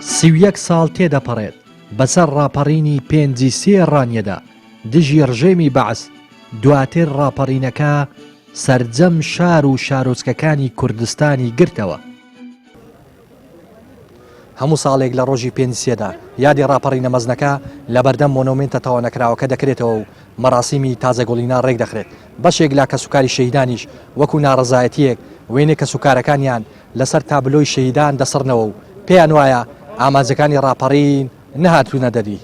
31 ساڵ تێدەپەڕێت بەسەر ڕاپەڕینی پێنجی سێ ڕانیەدا دژی ڕژێمی بەعس دواتر ڕاپەڕینەکە سەرجەم شار و شارۆچکەکانی کوردستانی گرتەوە. هەموو ساڵێک لە ڕۆژی پێنجسێدا یادی ڕاپەڕینە مەزنەکە لە بەردەم مۆنۆمنتە تەواو نەکراوەکە دەکرێتەوە و مەراسیمی تازەگۆڵینا ڕێک دەخرێت. بەشێک لە کەسوکاری شەهیدانیش وەکو ناڕەزایەتیەک وێنێ کەسوکارەکانیان لەسەر تابلۆی شەهیدان دەسڕنەوە و پێیان وایە ئامانجەکانی ڕاپەڕین نەهاتوونە دەری.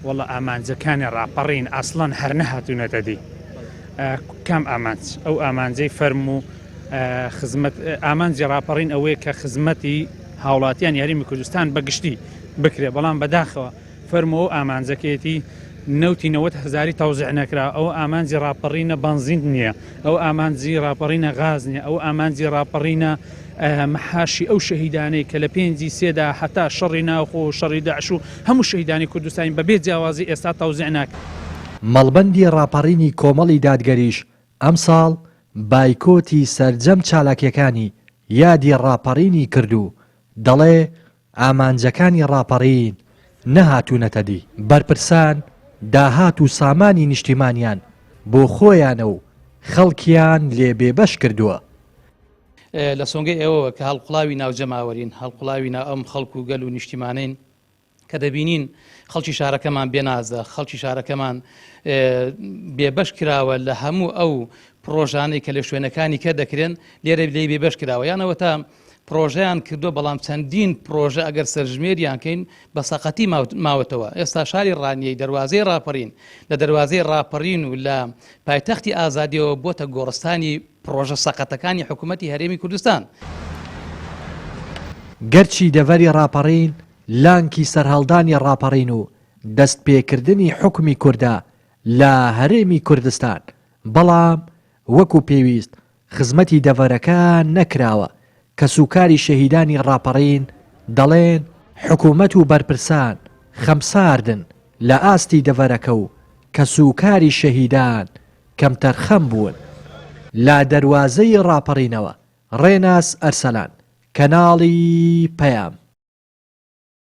والله ئامانجەکانی ڕاپەڕین ئاسڵان هەر نەهاتوونەتە دی. کام ئامانج ئەو ئامانجەی فەرم و خزمەت ئامانجی ڕاپەڕین ئەوەیە کە خزمەتی هاوڵاتیان یاریمی کوردستان بەگشتی بکرێ، بەڵام بەداخەوە فەرمەوە ئامانجەکەیەتی نەوتی 90,000 تەوزیع نەکرا. ئەو ئامانجی ڕاپەڕینە بەنزین نییە، ئەو ئامانجی ڕاپەڕینە غاز نییە، ئەو ئامانجی ڕاپەڕینە مەحاشی ئەو شەهیدانەی کە لە پێنجی سێدا هەتا شەڕی ناوخۆ و شەڕی داعش و هەموو شەهیدانی کوردستانی بەبێ جیاوازی ئێستا تەوزیع ناکرا. مەڵبەندی ڕاپەڕینی کۆمەڵی دادگەریش ئەم ساڵ بایکۆتی سەرجەم چالاکیەکانی یادی ڕاپەڕینی کردو، دەڵێ ئامانجەکانی ڕاپەڕین نەهاتوونەتە دی. بەرپرسان داهات و سامانی نیشتیمانیان بۆ خۆیانە و خەڵکیان لێ بێبەش کردووە. لە سۆنگەی ئێوە کە هەڵقڵاوی ناوجەماوەرین، هەڵقڵاوی ناو ئەم خەڵک و گەل و نیشتیمانین کە دەبینین خەڵکی شارەکەمان بێنازە، خەڵکی شارەکەمان بێبەش کراوە لە هەموو ئەو پرۆژانەی کە لە شوێنەکانی کە دەکرێن لێرە لێ بێبەش کراوە، یانەوە تا پرۆژەیان کردو، بەڵام چەندین پرۆژە ئەگەر سەرژمێریان کەین بە سەقەتی ماوەتەوە. ئێستا شاری ڕانیەی دەواازەی ڕاپەڕین لە دەواازەی ڕاپەڕین و لە پایتەختی ئازادیەوە بۆتە گۆڕستانی پرۆژە سەقەتەکانی حکوومەتی هەرێمی کوردستان. گەرچی دەڤەری ڕاپەڕین لانکی سەرهەڵدانی ڕاپەڕین و دەست پێکردنی حکومی کووردا لە هەرێمی کوردستان، بەڵام وەکو پێویست خزمەتی دەڤەرەکە نەکراوە. کە سوکاری شەهیدانی ڕاپەڕین دەڵێن حکوومەت و بەرپرسان خەمساردن لە ئاستی دەڤەرەکە و کە سوکاری شەهیدان کەمتەرخەم بوون. لا دەواازەی ڕاپەڕینەوە ڕێناس ئەرسەلان، کەناڵی پەیام.